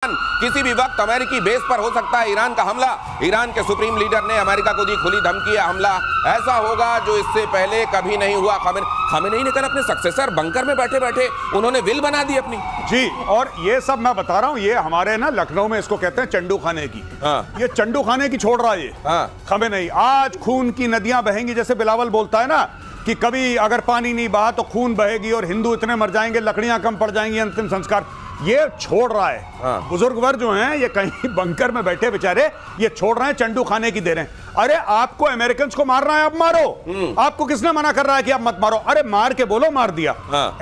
किसी भी वक्त अमेरिकी बेस पर हो सकता है ईरान का हमला। ईरान के सुप्रीम लीडर ने अमेरिका को दी खुली धमकी, हमला ऐसा होगा जो इससे पहले कभी नहीं हुआ। खामेनेई ने कल अपने सक्सेसर बंकर में बैठे बैठे उन्होंने विल बना दी अपनी। जी, और ये सब मैं बता रहा हूँ, ये हमारे ना लखनऊ में इसको कहते हैं चंडू खाने की। ये चंडू खाने की छोड़ रहा है ये खामेनेई। आज खून की नदियां बहेंगी, जैसे बिलावल बोलता है ना कि कभी अगर पानी नहीं बहा तो खून बहेगी और हिंदू इतने मर जाएंगे, लकड़ियां कम पड़ जाएंगी, अंतिम संस्कार। ये छोड़ रहा है। बुजुर्ग वर्ग जो हैं ये कहीं बंकर में बैठे बेचारे, ये छोड़ रहे हैं, चंडू खाने की दे रहे हैं। अरे आपको अमेरिकन को मारना है, अब मारो। आपको किसने मना कर रहा है कि आप मत मारो? अरे मार के बोलो मार दिया।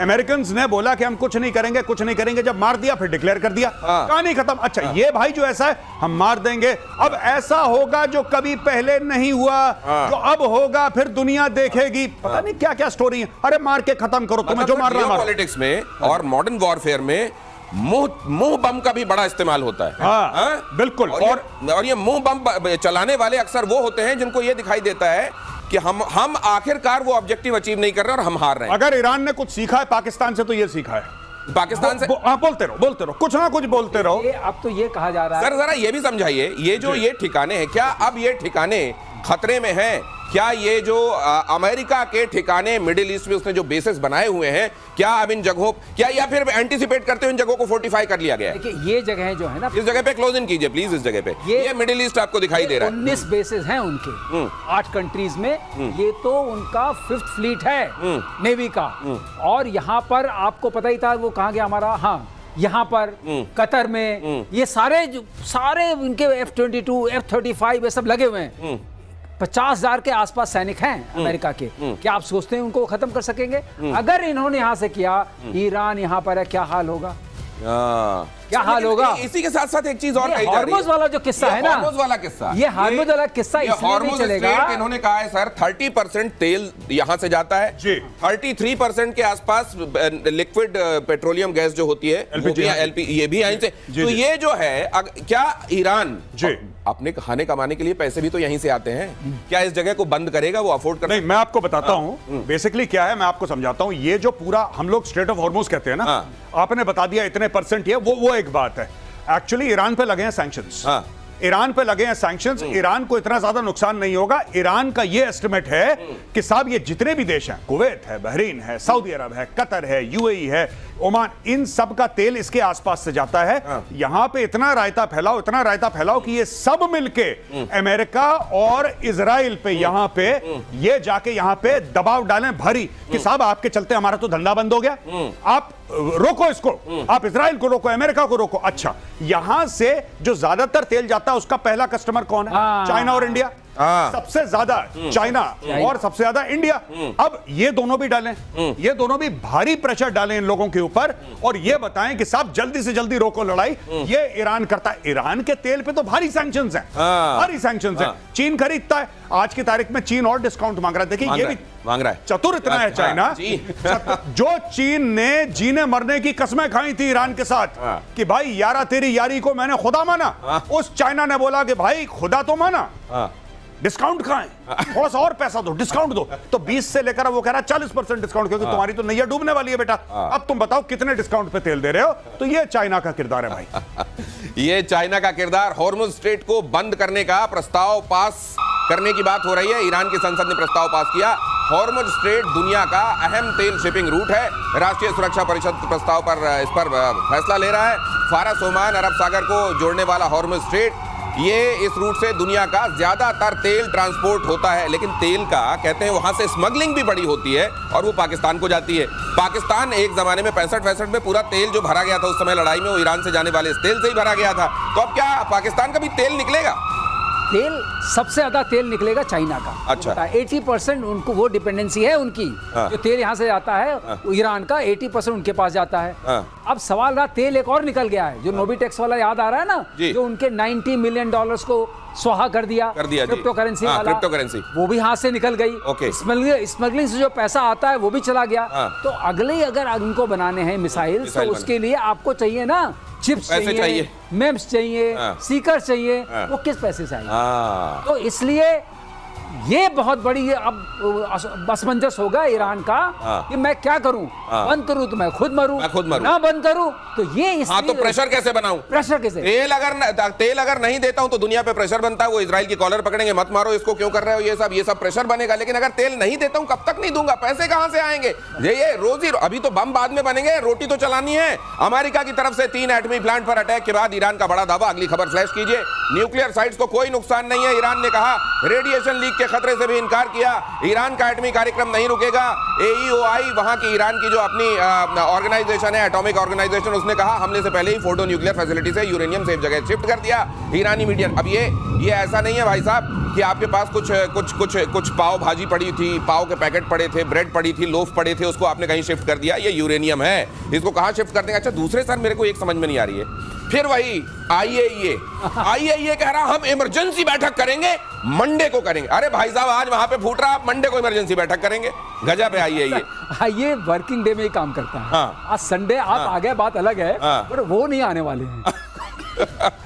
अमेरिकन ने बोला कि हम कुछ नहीं करेंगे, कुछ नहीं करेंगे, जब मार दिया फिर डिक्लेयर कर दिया, कहानी खत्म। अच्छा ये भाई जो ऐसा है हम मार देंगे, अब ऐसा होगा जो कभी पहले नहीं हुआ, जो अब होगा फिर दुनिया देखेगी, पता नहीं क्या क्या स्टोरी है। अरे मार के खत्म करो, तुम्हें जो मारना है। पॉलिटिक्स में और मॉडर्न वॉरफेयर में मुंह बम का भी बड़ा इस्तेमाल होता है। बिल्कुल। और ये मुंह बम चलाने वाले अक्सर वो होते हैं जिनको ये दिखाई देता है कि हम आखिरकार वो ऑब्जेक्टिव अचीव नहीं कर रहे और हम हार रहे हैं। अगर ईरान ने कुछ सीखा है पाकिस्तान से तो ये सीखा है। पाकिस्तान से बोलते रहो, कुछ ना कुछ बोलते रहो। अब तो ये कहा जा रहा है सर, जरा ये भी समझाइए, ये जो ये ठिकाने हैं, क्या अब ये ठिकाने खतरे में हैं? क्या ये जो अमेरिका के ठिकाने मिडिल ईस्ट में उसने जो बेसेस बनाए हुए हैं, क्या अब इन जगहों क्या या फिर एंटीसिपेट करते हुए इन जगहों को फोर्टिफाई कर लिया गया है? देखिए ये जगह जो है ना, इस जगह पे क्लोज इन कीजिए प्लीज। इस जगह पे ये मिडिल ईस्ट आपको दिखाई दे रहा है। 19 बेसेस हैं उनके 8 कंट्रीज में। ये तो उनका 5th फ्लीट है नेवी का। और यहाँ पर आपको पता ही था वो कहाँ गया हमारा, यहाँ पर कतर में ये सारे इनके F-22 F-35 ये सब लगे हुए हैं। 50,000 के आसपास सैनिक हैं अमेरिका के। क्या आप सोचते हैं उनको खत्म कर सकेंगे? अगर इन्होंने यहां से किया, ईरान यहां पर है, क्या हाल होगा? क्या हाल होगा? इसी के साथ साथ एक चीज और, हार्मोज वाला जो किस्सा है ना, हार्मोज वाला किस्सा, ये हार्मोज वाला किस्सा इसलिए नहीं चलेगा। इन्होंने कहा है सर 30% तेल यहां से जाता है, 33% के आसपास लिक्विड पेट्रोलियम गैस जो होती है LP ये भी यहीं से। तो ये जो है, क्या ईरान अपने खाने कमाने के लिए पैसे भी तो यहीं से आते हैं, क्या इस जगह को बंद करेगा? वो अफोर्ड कर? नहीं, मैं आपको बताता हूं बेसिकली क्या है, मैं आपको समझाता हूं। ये जो पूरा हम लोग स्ट्रेट ऑफ हॉर्मुज कहते हैं ना, आपने बता दिया इतने परसेंट, ये वो एक बात है। एक्चुअली ईरान पे लगे हैं सैंक्शंस, ईरान पे लगे हैं सैंक्शंस। ईरान को इतना ज्यादा नुकसान नहीं होगा। ईरान का ये एस्टिमेट है कि साहब ये जितने भी देश हैं, कुवैत है, बहरीन है, सऊदी अरब है, कतर है, UAE है, ओमान, इन सब का तेल इसके आसपास से जाता है। यहां पे इतना रायता फैलाओ कि ये सब मिलके अमेरिका और इजराइल पे यहां पे ये जाके यहां पे दबाव डालें भारी कि साहब आपके चलते हमारा तो धंधा बंद हो गया, आप रोको इसको, आप इजराइल को रोको, अमेरिका को रोको। अच्छा, यहां से जो ज्यादातर तेल जाता है उसका पहला कस्टमर कौन है? चाइना और इंडिया। सबसे ज्यादा चाइना और सबसे ज्यादा इंडिया। अब ये दोनों भी डालें, ये दोनों भी भारी प्रेशर डालें इन लोगों के ऊपर और ये बताएं कि साहब जल्दी से जल्दी रोको लड़ाई। ये ईरान करता है। ईरान के तेल पे तो भारी सैंक्शंस हैं, भारी सैंक्शंस हैं। चीन खरीदता है, आज की तारीख में चीन और डिस्काउंट मांग रहा है। देखिए ये भी मांग रहा है, चतुर इतना है चाइना। जो चीन ने जीने मरने की कसमें खाई थी ईरान के साथ कि भाई यारा तेरी यारी को मैंने खुदा माना, उस चाइना ने बोला कि भाई खुदा तो माना, डिस्काउंट कहां है, थोड़ा सा और पैसा दो, डिस्काउंट दो। तो 20 से लेकर वो कह रहा है 40% डिस्काउंट, क्योंकि तुम्हारी तो नैया डूबने वाली है बेटा। अब तुम बताओ कितने डिस्काउंट पे तेल दे रहे हो? तो ये चाइना का किरदार है भाई। ये चाइना का किरदार। हॉर्मुज स्ट्रेट को बंद करने का प्रस्ताव पास करने की बात हो रही है। ईरान की संसद ने प्रस्ताव पास किया। हॉर्मुज स्ट्रेट दुनिया का अहम तेल शिपिंग रूट है। राष्ट्रीय सुरक्षा परिषद प्रस्ताव पर इस पर फैसला ले रहा है। फारस, ओमान, अरब सागर को जोड़ने वाला हॉर्मुज स्ट्रेट, ये इस रूट से दुनिया का ज्यादातर तेल ट्रांसपोर्ट होता है। लेकिन तेल का कहते हैं वहां से स्मगलिंग भी बड़ी होती है और वो पाकिस्तान को जाती है। पाकिस्तान एक जमाने में 65-65 में पूरा तेल जो भरा गया था उस समय लड़ाई में, वो ईरान से जाने वाले इस तेल से ही भरा गया था। तो अब क्या पाकिस्तान का भी तेल निकलेगा? तेल सबसे ज्यादा तेल निकलेगा चाइना का। अच्छा, 80% उनको वो डिपेंडेंसी है उनकी। जो तेल यहाँ से जाता है ईरान का 80% उनके पास जाता है। अब सवाल रहा, तेल एक और निकल गया है जो नोबिटेक्स वाला याद आ रहा है ना, जो उनके $90 मिलियन को स्वाहा कर दिया क्रिप्टो करेंसी वाला, क्रिप्टो करेंसी, वो भी हाथ से निकल गई। स्मगलिंग से जो पैसा आता है वो भी चला गया। तो अगले अगर उनको बनाने हैं मिसाइल, तो उसके लिए आपको चाहिए ना चिप्स चाहिए, मेम्स चाहिए, सीकर चाहिए। वो किस पैसे से आएंगे? तो इसलिए ये बहुत बड़ी ये अब असमंजस होगा ईरान का कि मैं क्या करूं, बंद करूं तो मैं खुद मरूं, ना बंद करूं तो ये तो प्रेशर कैसे बनाऊं? प्रेशर कैसे? तेल अगर नहीं देता हूं तो दुनिया पे प्रेशर बनता है, वो इजराइल की कॉलर पकड़ेंगे, मत मारो इसको, क्यों कर रहे हो ये सब प्रेशर बनेगा। लेकिन अगर तेल नहीं देता हूं कब तक नहीं दूंगा, पैसे कहां से आएंगे? ये रोजी, अभी तो बम बाद में बनेंगे, रोटी तो चलानी है। अमेरिका की तरफ से 3 एटमी प्लांट पर अटैक के बाद ईरान का बड़ा दावा। अगली खबर फ्लैश कीजिए। न्यूक्लियर साइट्स को कोई नुकसान नहीं है, ईरान ने कहा। रेडिएशन लीक के खतरे से भी इनकार किया। ईरान का एटमी कार्यक्रम नहीं रुकेगा। AEOI वहां की ईरान की जो अपनी ऑर्गेनाइजेशन है, एटॉमिक ऑर्गेनाइजेशन, उसने कहा हमले से पहले ही फोर्डो न्यूक्लियर फैसिलिटी से यूरेनियम सेफ जगह शिफ्ट कर दिया। ईरानी मीडिया, अब ये ऐसा नहीं है भाई साहब कि आपके पास कुछ पाव भाजी पड़ी थी, पाव के पैकेट पड़े थे, ब्रेड पड़ी थी, लोफ पड़े थे, उसको आपने कहीं शिफ्ट कर दिया। ये यूरेनियम है, इसको कहां शिफ्ट कर देंगे? अच्छा, दूसरे सर मेरे को एक समझ में नहीं आ रही है, फिर वही IAEA कह रहा हम इमरजेंसी बैठक करेंगे, मंडे को करेंगे। अरे भाई साहब, आज वहां पे फूट रहा, आप मंडे को इमरजेंसी बैठक करेंगे? गजब है IAEA। ये वर्किंग डे में ही काम करता है। आज संडे आप आ गए, बात अलग है, पर वो नहीं आने वाले हैं।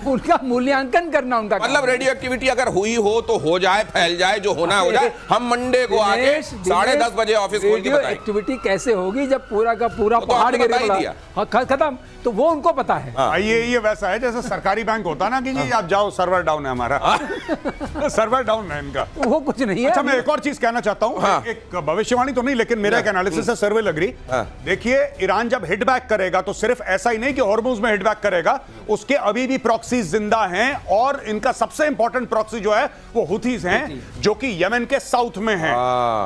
उनका मूल्यांकन करना उनका मतलब रेडियो एक्टिविटी अगर हुई हो तो हो जाए, फैल जाए, जो होना हो जाए। हम मंडे को आके 10:30 बजे ऑफिस खोल के बताएं। एक्टिविटी कैसे होगी जब पूरा का पूरा पहाड़ गिरेगा, खत्म, तो वो उनको पता है। ये वैसा है जैसे सरकारी बैंक होता ना कि जी आप जाओ, सर्वर डाउन है हमारा। सर्वर डाउन है इनका, वो कुछ नहीं है। अच्छा, मैं एक और चीज कहना चाहता हूं, एक भविष्यवाणी तो नहीं, लेकिन मेरा एक एनालिसिस है, सर्वे लग रही। देखिए, ईरान जब हिट बैक करेगा तो सिर्फ ऐसा ही नहीं कि हॉर्मुज में हिट बैक करेगा, उसके अभी भी प्रॉक्सी जिंदा हैं, और इनका सबसे इंपॉर्टेंट प्रॉक्सी जो है वो हुथीज हैं, जो कि यमन के साउथ में हैं।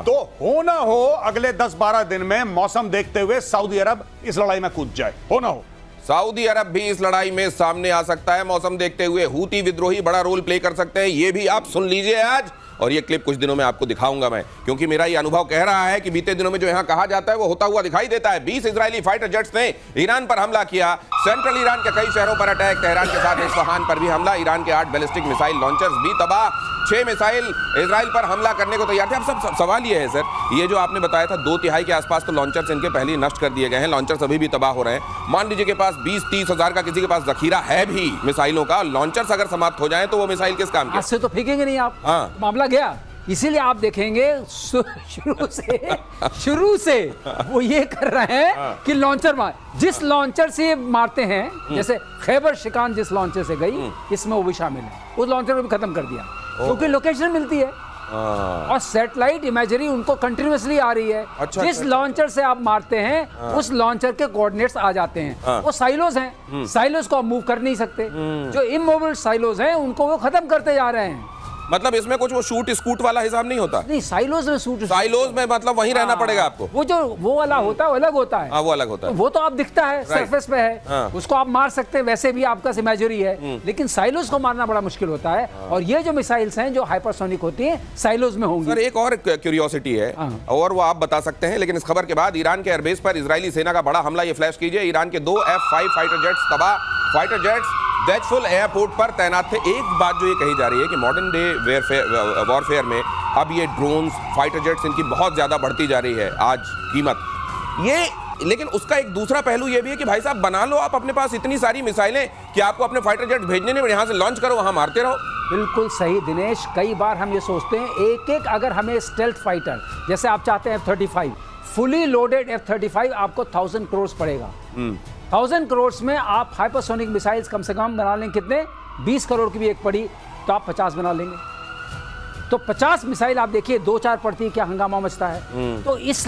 तो हो ना हो अगले 10-12 दिन में मौसम देखते हुए सऊदी अरब इस लड़ाई में कूद जाए, हो ना हो सऊदी अरब भी इस लड़ाई में सामने आ सकता है मौसम देखते हुए। हूती विद्रोही बड़ा रोल प्ले कर सकते हैं, ये भी आप सुन लीजिए आज। और ये क्लिप कुछ दिनों में आपको दिखाऊंगा मैं, क्योंकि मेरा ये अनुभव कह रहा है कि बीते दिनों में जो यहां कहा जाता है वो होता हुआ दिखाई देता है। 20 इजरायली फाइटर जेट्स ने ईरान पर हमला किया। सेंट्रल ईरान के कई शहरों पर अटैक, तेहरान के साथ इस्फहान पर भी हमला। ईरान के 8 बैलिस्टिक मिसाइल लॉन्चर्स भी तबाह। 6 मिसाइल इजराइल पर हमला करने को तैयार थे। अब सब सवाल ये है सर, ये जो आपने बताया था 2/3 के आसपास तो लॉन्चर्स इनके पहले ही नष्ट कर दिए गए हैं, लॉन्चर्स अभी भी तबाह हो रहे हैं। मान लीजिए के पास 20-30 हजार का किसी के पास जखीरा है भी मिसाइलों का, लॉन्चर्स अगर समाप्त हो जाए तो वो मिसाइल किस काम के? ऐसे तो फेंकेंगे नहीं आप। मामला गया। इसीलिए आप देखेंगे शुरू से वो ये कर रहे हैं कि लॉन्चर मार, जिस लॉन्चर से मारते हैं, जैसे खैबर शिकान जिस लॉन्चर से गई, इसमें वो भी शामिल है, उस लॉन्चर को भी खत्म कर दिया, क्योंकि लोकेशन मिलती है और सैटेलाइट इमेजरी उनको कंटिन्यूअसली आ रही है। जिस लॉन्चर से आप मारते हैं उस लॉन्चर के कोऑर्डिनेट्स आ जाते हैं। वो साइलोज हैं, साइलोज को आप मूव कर नहीं सकते। जो इमूवेबल साइलोज हैं उनको वो खत्म करते जा रहे हैं। मतलब इसमें कुछ वो शूट स्कूट वाला हिसाब नहीं होता? नहीं, साइलोज में साइलोज में मतलब वहीं रहना पड़ेगा आपको। वो वाला होता है, वो अलग होता है। वो अलग होता है, वो तो आप दिखता है, सरफेस पे है, उसको आप मार सकते हैं, वैसे भी आपका इमेजरी है। लेकिन साइलोज को मारना बड़ा मुश्किल होता है, और ये जो मिसाइल्स हैं जो हाइपरसोनिक होती हैं, साइलोज में होंगी। सर, एक और क्यूरियोसिटी है और वो आप बता सकते हैं, लेकिन इस खबर के बाद ईरान के एयरबेस पर इजरायली सेना का बड़ा हमला। ये फ्लैश कीजिए। ईरान के 2 F-5 फाइटर जेट्स तबाह। फाइटर जेट्स दैटफुल एयरपोर्ट पर तैनात थे। एक बात जो ये कही जा रही है कि मॉडर्न डे वॉरफेयर में अब ये ड्रोन्स, फाइटर जेट्स, इनकी बहुत ज्यादा बढ़ती जा रही है आज कीमत ये। लेकिन उसका एक दूसरा पहलू ये भी है कि भाई साहब, बना लो आप अपने पास इतनी सारी मिसाइलें कि आपको अपने फाइटर जेट्स भेजने नहीं, यहाँ से लॉन्च करो, वहां मारते रहो। बिल्कुल सही दिनेश। कई बार हम ये सोचते हैं एक अगर हमें स्टेल्थ फाइटर, जैसे आप चाहते हैं F-35, फुली लोडेड F-35 आपको 1000 करोड़ पड़ेगा। 1000 करोड़ में आप हाइपरसोनिक मिसाइल्स कम से कम बना लें, कितने? 20 करोड़ की भी एक पड़ी तो आप 50 बना लेंगे। तो 50 मिसाइल आप देखिए 2-4 पड़ती, क्या हंगामा मचता है। तो इस